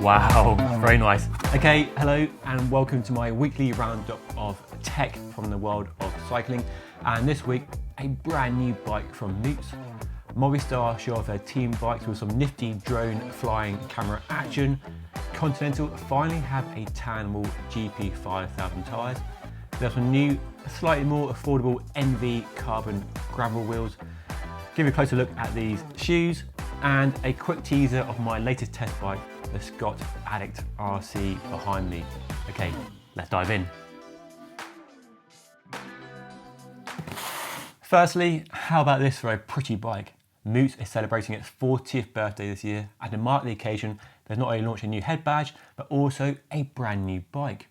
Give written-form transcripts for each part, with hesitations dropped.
Wow, very nice. Okay, hello and welcome to my weekly roundup of tech from the world of cycling. And this week, a brand new bike from Moots. Movistar show off their team bikes with some nifty drone flying camera action. Continental finally have a tan wool GP5000 tyres. There's some new, slightly more affordable Enve carbon gravel wheels. Give you a closer look at these shoes and a quick teaser of my latest test bike, the Scott Addict RC behind me. Okay, let's dive in. Firstly, how about this for a pretty bike? Moots is celebrating its 40th birthday this year, and to mark the occasion, they've not only launched a new head badge, but also a brand new bike.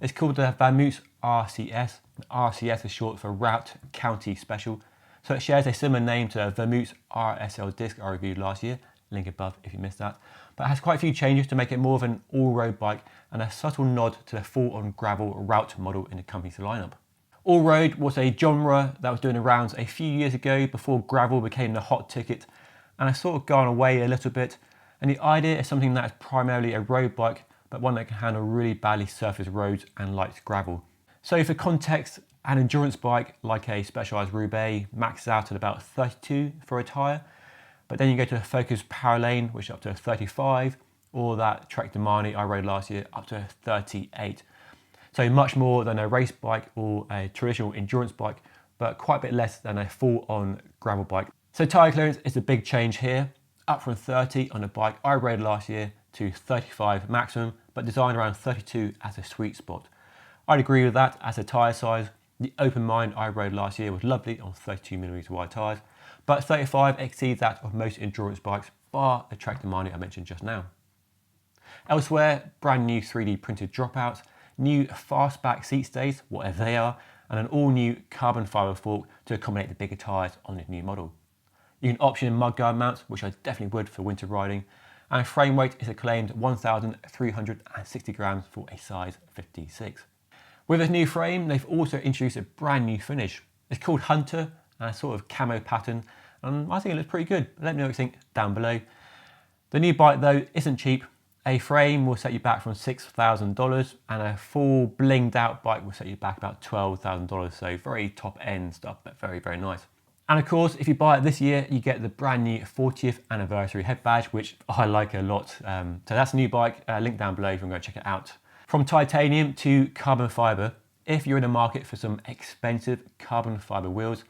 It's called the Vomoots RCS. RCS is short for Route County Special, so it shares a similar name to the Vomoots RSL disc I reviewed last year, link above if you missed that, but it has quite a few changes to make it more of an all-road bike and a subtle nod to the full-on gravel route model in the company's lineup. All-road was a genre that was doing the rounds a few years ago before gravel became the hot ticket, and has sort of gone away a little bit, and the idea is something that is primarily a road bike but one that can handle really badly surfaced roads and light gravel. So for context, an endurance bike like a Specialized Roubaix maxes out at about 32 for a tyre, but then you go to a Focus Paralane which is up to 35, or that Trek Domani I rode last year up to 38. So much more than a race bike or a traditional endurance bike, but quite a bit less than a full-on gravel bike. So tyre clearance is a big change here, up from 30 on a bike I rode last year to 35 maximum, but designed around 32 as a sweet spot. I'd agree with that as a tyre size. The Open Mind I rode last year was lovely on 32mm wide tyres, but 35 exceeds that of most endurance bikes, bar the Trek Domani I mentioned just now. Elsewhere, brand new 3D printed dropouts, new fastback seat stays, whatever they are, and an all-new carbon fibre fork to accommodate the bigger tyres on this new model. You can option mudguard mounts, which I definitely would for winter riding, and frame weight is a claimed 1,360 grams for a size 56. With this new frame, they've also introduced a brand new finish. It's called Hunter, and a sort of camo pattern, and I think it looks pretty good. Let me know what you think down below. The new bike though isn't cheap. A frame will set you back from $6,000, and a full blinged out bike will set you back about $12,000, so very top end stuff, but very, very nice. And of course, if you buy it this year, you get the brand new 40th anniversary head badge, which I like a lot. So that's a new bike, link down below if you want to go check it out. From titanium to carbon fibre, if you're in the market for some expensive carbon fibre wheels,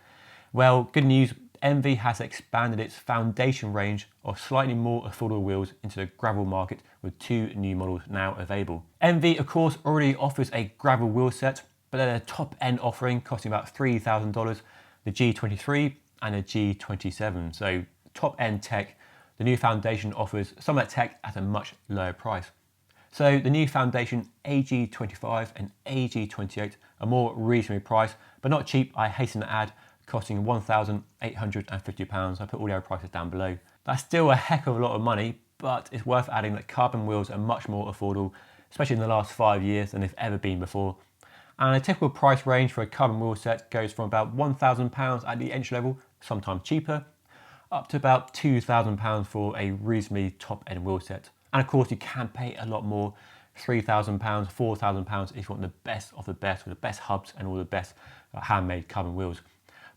well, good news, Enve has expanded its foundation range of slightly more affordable wheels into the gravel market with 2 new models now available. Enve, of course, already offers a gravel wheel set, but they're a top end offering costing about $3,000, the G23 and the G27. So top end tech, the new foundation offers some of that tech at a much lower price. So the new foundation AG25 and AG28 are more reasonably priced, but not cheap, I hasten to add, costing £1,850. I put all the other prices down below. That's still a heck of a lot of money, but it's worth adding that carbon wheels are much more affordable, especially in the last 5 years than they've ever been before. And a typical price range for a carbon wheel set goes from about £1,000 at the entry level, sometimes cheaper, up to about £2,000 for a reasonably top end wheel set. And of course you can pay a lot more, £3,000, £4,000 if you want the best of the best with the best hubs and all the best handmade carbon wheels.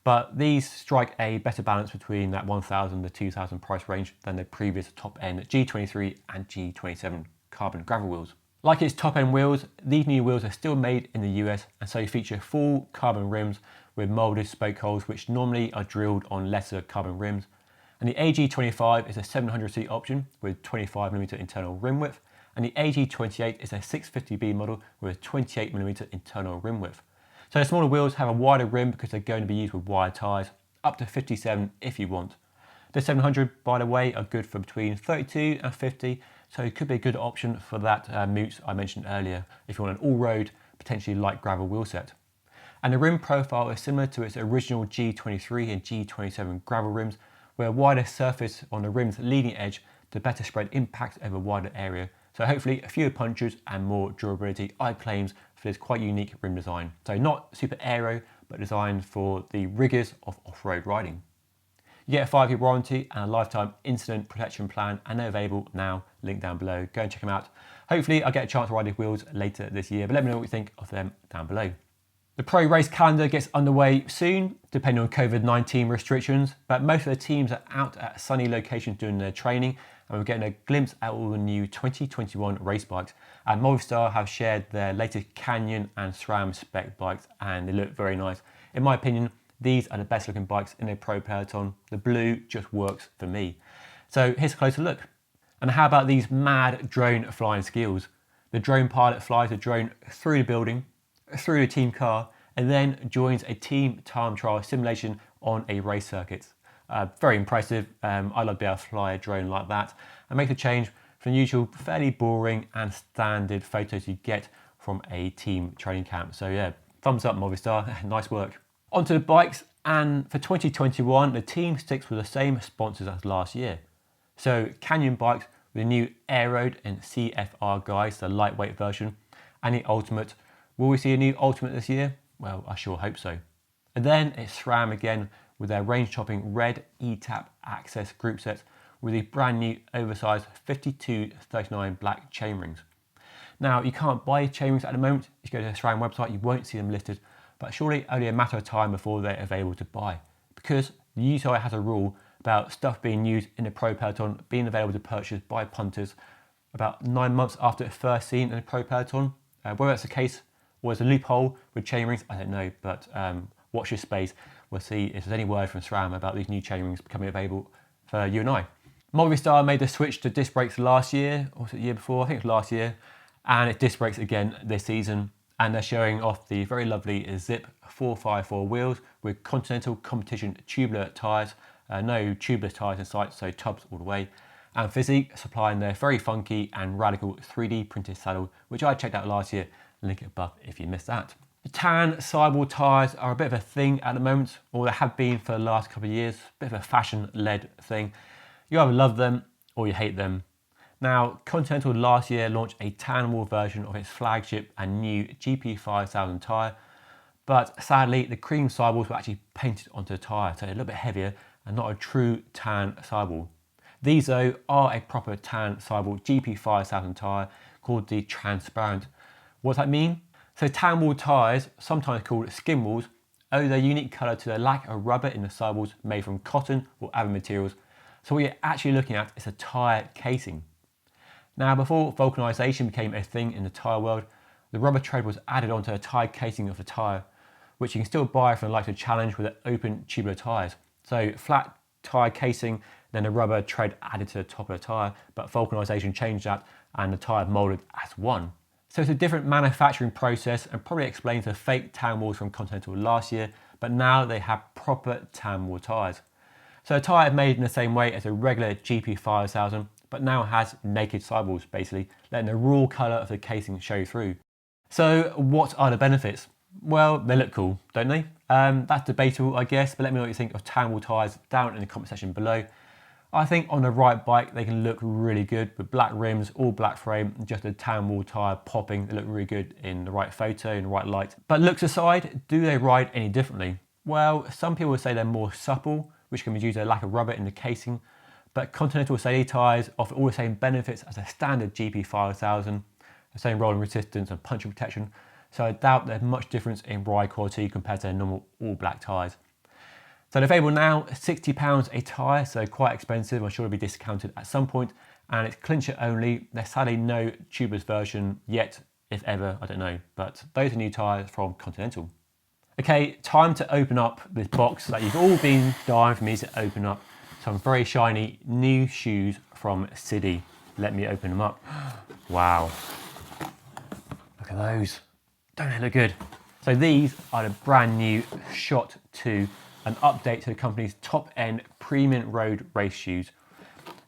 But these strike a better balance between that 1,000 to 2,000 price range than the previous top end G23 and G27 carbon gravel wheels. Like its top end wheels, these new wheels are still made in the US and so feature full carbon rims with moulded spoke holes which normally are drilled on lesser carbon rims. And the AG25 is a 700C option with 25mm internal rim width, and the AG28 is a 650B model with a 28mm internal rim width. So the smaller wheels have a wider rim because they're going to be used with wide tyres, up to 57 if you want. The 700, by the way, are good for between 32 and 50, so it could be a good option for that Moots I mentioned earlier, if you want an all-road, potentially light gravel wheel set. And the rim profile is similar to its original G23 and G27 gravel rims, with a wider surface on the rim's leading edge to better spread impact over a wider area. So hopefully fewer punctures and more durability, I claims, for this quite unique rim design. So not super aero, but designed for the rigours of off-road riding. You get a 5-year warranty and a lifetime incident protection plan, and they're available now, link down below. Go and check them out. Hopefully I'll get a chance to ride these wheels later this year, but let me know what you think of them down below. The pro race calendar gets underway soon, depending on COVID-19 restrictions, but most of the teams are out at sunny locations doing their training, and we're getting a glimpse at all the new 2021 race bikes. And Movistar have shared their latest Canyon and SRAM spec bikes, and they look very nice. In my opinion, these are the best looking bikes in a pro peloton. The blue just works for me. So here's a closer look. And how about these mad drone flying skills? The drone pilot flies a drone through the building, through the team car, and then joins a team time trial simulation on a race circuit. Very impressive. I love to be able to fly a drone like that and make the change from the usual fairly boring and standard photos you get from a team training camp. So yeah, thumbs up Movistar, nice work. Onto the bikes, and for 2021, the team sticks with the same sponsors as last year. So Canyon bikes with the new Aeroed and CFR guides, the lightweight version, and the Ultimate. Will we see a new Ultimate this year? Well, I sure hope so. And then it's SRAM again with their range-topping red ETAP Access group sets with the brand new oversized 5239 black chainrings. Now, you can't buy chainrings at the moment. If you go to the SRAM website, you won't see them listed, but surely only a matter of time before they're available to buy, because the UCI has a rule about stuff being used in the pro peloton being available to purchase by punters about 9 months after it's first seen in the pro peloton. Whether that's the case or there's a loophole with chainrings, I don't know, but watch this space. We'll see if there's any word from SRAM about these new chainrings becoming available for you and I. Movistar made the switch to disc brakes last year, or was it the year before? I think it was last year, and it's disc brakes again this season. And they're showing off the very lovely Zip 454 wheels with Continental competition tubular tyres, no tubeless tyres in sight, so tubs all the way. And Physique supplying their very funky and radical 3D printed saddle, which I checked out last year. Link it above if you missed that. The tan sidewall tyres are a bit of a thing at the moment, or they have been for the last couple of years, a bit of a fashion-led thing. You either love them or you hate them. Now, Continental last year launched a tan wall version of its flagship and new GP5000 tyre, but sadly the cream sidewalls were actually painted onto the tyre, so they're a little bit heavier and not a true tan sidewall. These though are a proper tan sidewall GP5000 tyre called the Transparent. What does that mean? So tan wall tyres, sometimes called skin walls, owe their unique colour to the lack of rubber in the sidewalls made from cotton or other materials. So what you're actually looking at is a tyre casing. Now, before vulcanisation became a thing in the tyre world, the rubber tread was added onto the tyre casing of the tyre, which you can still buy from the likes of Challenge with the open tubular tyres. So flat tyre casing, then a rubber tread added to the top of the tyre, but vulcanisation changed that and the tyre moulded as one. So it's a different manufacturing process and probably explains the fake tan walls from Continental last year, but now they have proper tan wall tyres. So a tyre made in the same way as a regular GP5000, but now has naked sidewalls basically, letting the raw colour of the casing show through. So what are the benefits? Well, they look cool, don't they? That's debatable, I guess, but let me know what you think of tan wall tyres down in the comment section below. I think on the right bike, they can look really good with black rims, all black frame, and just a tan wall tyre popping. They look really good in the right photo, in the right light. But looks aside, do they ride any differently? Well, some people would say they're more supple, which can be due to a lack of rubber in the casing, but Continental Sidi tyres offer all the same benefits as a standard GP5000, the same rolling resistance and puncture protection, so I doubt there's much difference in ride quality compared to their normal all black tyres. So they're available now, £60 a tyre, so quite expensive. I'm sure it'll be discounted at some point, and it's clincher only. There's sadly no tubeless version yet, if ever, I don't know, but those are new tyres from Continental. Okay, time to open up this box that you've all been dying for me to open up. Some very shiny new shoes from Sidi. Let me open them up. Wow, look at those. Don't they look good? So these are the brand new Shot 2, an update to the company's top-end premium road race shoes.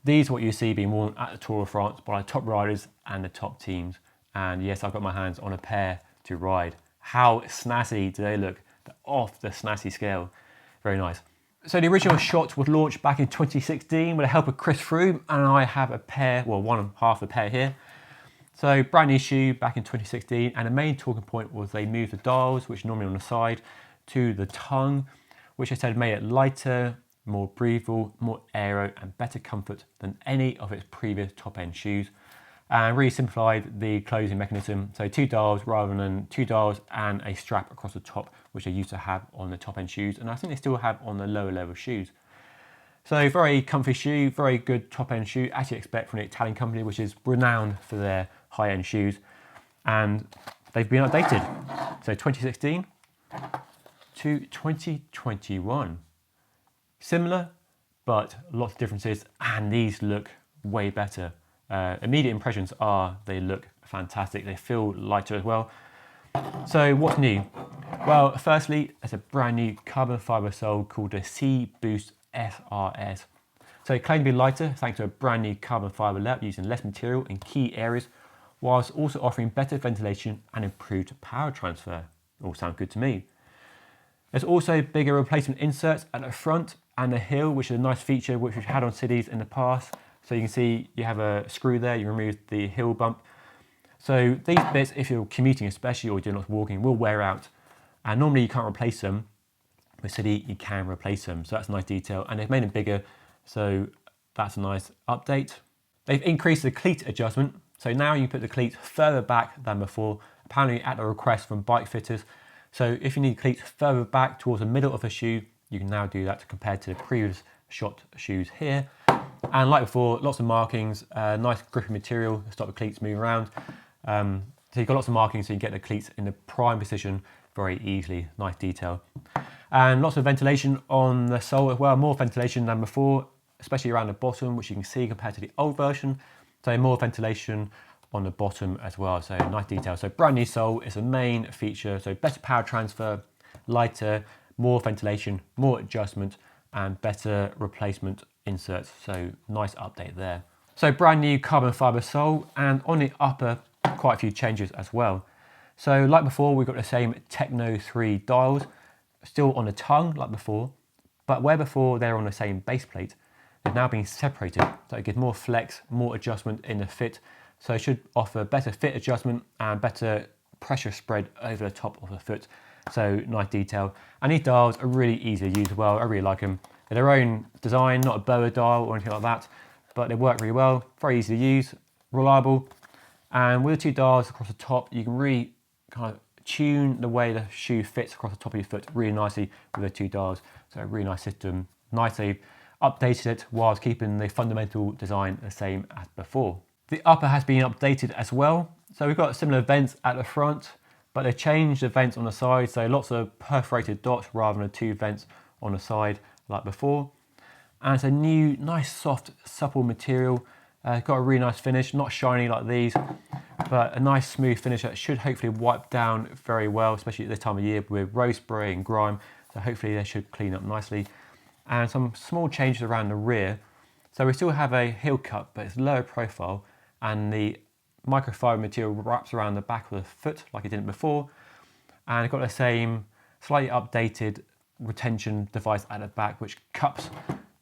These are what you see being worn at the Tour de France by the top riders and the top teams. And yes, I've got my hands on a pair to ride. How snazzy do they look? They're off the snazzy scale. Very nice. So the original Shot was launched back in 2016 with the help of Chris Froome, and I have a pair, well, one half a pair here. So brand new shoe back in 2016, and the main talking point was they moved the dials, which are normally on the side, to the tongue, which they said made it lighter, more breathable, more aero and better comfort than any of its previous top-end shoes, and really simplified the closing mechanism. So 2 dials rather than 2 dials and a strap across the top, which they used to have on the top-end shoes, and I think they still have on the lower level shoes. So very comfy shoe, very good top-end shoe, as you expect from an Italian company, which is renowned for their high-end shoes, and they've been updated. So 2016 to 2021. Similar, but lots of differences, and these look way better. Immediate impressions are they look fantastic. They feel lighter as well. So what's new? Well, firstly, there's a brand new carbon fiber sole called the C Boost SRS. So it claims to be lighter thanks to a brand new carbon fiber layout using less material in key areas, whilst also offering better ventilation and improved power transfer. All sounds good to me. There's also bigger replacement inserts at the front and the heel, which is a nice feature which we've had on Sidis in the past. So you can see you have a screw there, you remove the heel bump. So these bits, if you're commuting especially or doing lots of walking, will wear out. And normally you can't replace them. With Sidi, you can replace them. So that's a nice detail. And they've made them bigger, so that's a nice update. They've increased the cleat adjustment. So now you put the cleats further back than before, apparently at the request from bike fitters. So if you need cleats further back towards the middle of the shoe, you can now do that compared to the previous Shot shoes here. And like before, lots of markings, nice grippy material to stop the cleats moving around. So you've got lots of markings so you can get the cleats in the prime position very easily, nice detail. And lots of ventilation on the sole as well, more ventilation than before, especially around the bottom, which you can see compared to the old version. So more ventilation on the bottom as well, so nice detail. So brand new sole is the main feature, so better power transfer, lighter, more ventilation, more adjustment, and better replacement inserts, so nice update there. So brand new carbon fiber sole, and on the upper, quite a few changes as well. So like before, we've got the same Techno 3 dials, still on the tongue like before, but where before they're on the same base plate, they've now been separated, so it gives more flex, more adjustment in the fit. So it should offer better fit adjustment and better pressure spread over the top of the foot. So nice detail. And these dials are really easy to use as well. I really like them. They're their own design, not a boa dial or anything like that, but they work really well. Very easy to use, reliable. And with the 2 dials across the top, you can really kind of tune the way the shoe fits across the top of your foot really nicely with the 2 dials. So a really nice system. Nicely updated it whilst keeping the fundamental design the same as before. The upper has been updated as well. So we've got similar vents at the front, but they've changed the vents on the side. So lots of perforated dots rather than 2 vents on the side like before. And it's a new, nice, soft, supple material. Got a really nice finish, not shiny like these, but a nice smooth finish that should hopefully wipe down very well, especially at this time of year with road spray and grime. So hopefully they should clean up nicely. And some small changes around the rear. So we still have a heel cut, but it's lower profile, and the microfiber material wraps around the back of the foot like it did before. And it's got the same slightly updated retention device at the back, which cups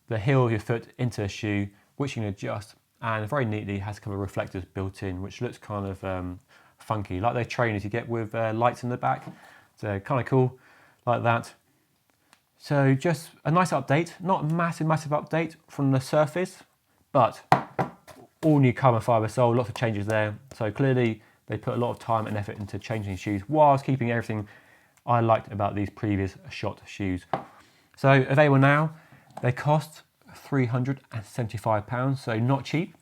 the heel of your foot into a shoe, which you can adjust. And very neatly has a couple of reflectors built in, which looks kind of funky, like those trainers you get with lights in the back. So kind of cool, like that. So just a nice update, not a massive update from the surface, but all new carbon fiber sole, lots of changes there. So clearly they put a lot of time and effort into changing shoes whilst keeping everything I liked about these previous Shot shoes. So available now, they cost £375, so not cheap,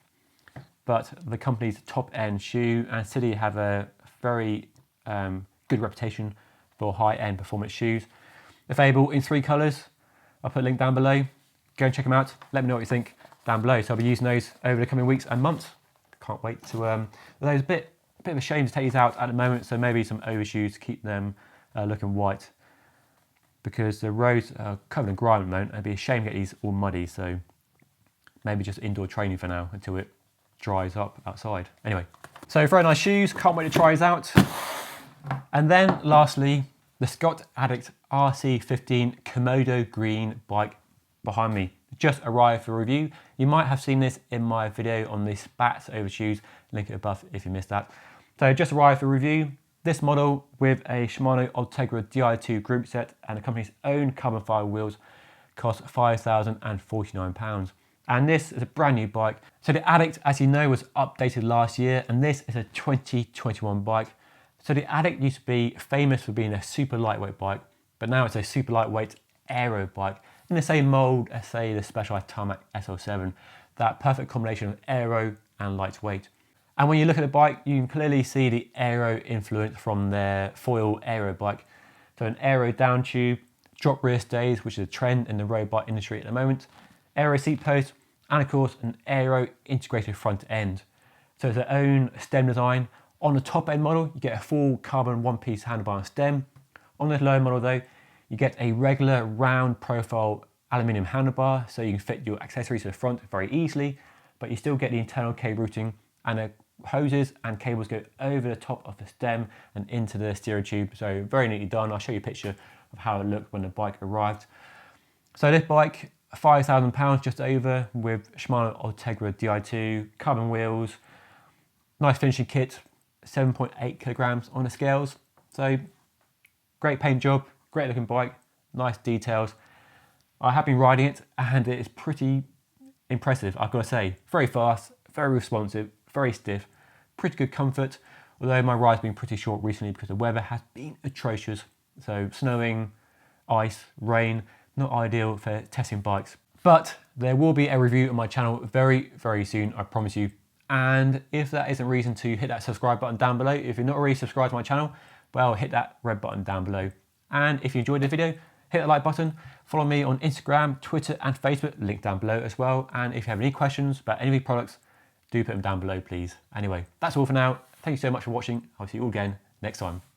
but the company's top end shoe, and Sidi have a very good reputation for high end performance shoes. Available in 3 colours. I'll put a link down below. Go and check them out. Let me know what you think down below. So I'll be using those over the coming weeks and months. Can't wait to, those a bit of a shame to take these out at the moment, so maybe some overshoes to keep them looking white, because the roads are covered in grime at the moment. It'd be a shame to get these all muddy, so maybe just indoor training for now until it dries up outside. Anyway, so very nice shoes, can't wait to try these out. And then lastly, the Scott Addict RC15 Komodo green bike behind me. Just arrived for review. You might have seen this in my video on the spats over shoes, link it above if you missed that. So just arrived for review. This model with a Shimano Ultegra Di2 group set and the company's own carbon fiber wheels costs £5,049. And this is a brand new bike. So the Addict, as you know, was updated last year, and this is a 2021 bike. So the Addict used to be famous for being a super lightweight bike, but now it's a super lightweight aero bike in the same mold as, say, the Specialized Tarmac SL7, that perfect combination of aero and lightweight. And when you look at the bike, you can clearly see the aero influence from their foil aero bike. So an aero down tube, drop rear stays, which is a trend in the road bike industry at the moment, aero seat post, and of course an aero integrated front end. So it's their own stem design. On the top end model, you get a full carbon one-piece handlebar and stem. On the lower model though, you get a regular round profile aluminium handlebar, so you can fit your accessories to the front very easily, but you still get the internal cable routing, and the hoses and cables go over the top of the stem and into the stereo tube. So very neatly done. I'll show you a picture of how it looked when the bike arrived. So this bike, £5,000 just over, with Shimano Ultegra Di2, carbon wheels, nice finishing kit, 7.8 kilograms on the scales. So great paint job, great looking bike, nice details. I have been riding it and it is pretty impressive, I've got to say. Very fast, very responsive, very stiff, pretty good comfort, although my ride's been pretty short recently because the weather has been atrocious. So snowing, ice, rain, not ideal for testing bikes. But there will be a review on my channel very, very soon, I promise you. And if that isn't reason to hit that subscribe button down below, if you're not already subscribed to my channel, well, hit that red button down below. And if you enjoyed the video, hit the like button, follow me on Instagram, Twitter and Facebook, link down below as well. And if you have any questions about any of these products, do put them down below, please. Anyway, that's all for now. Thank you so much for watching. I'll see you all again next time.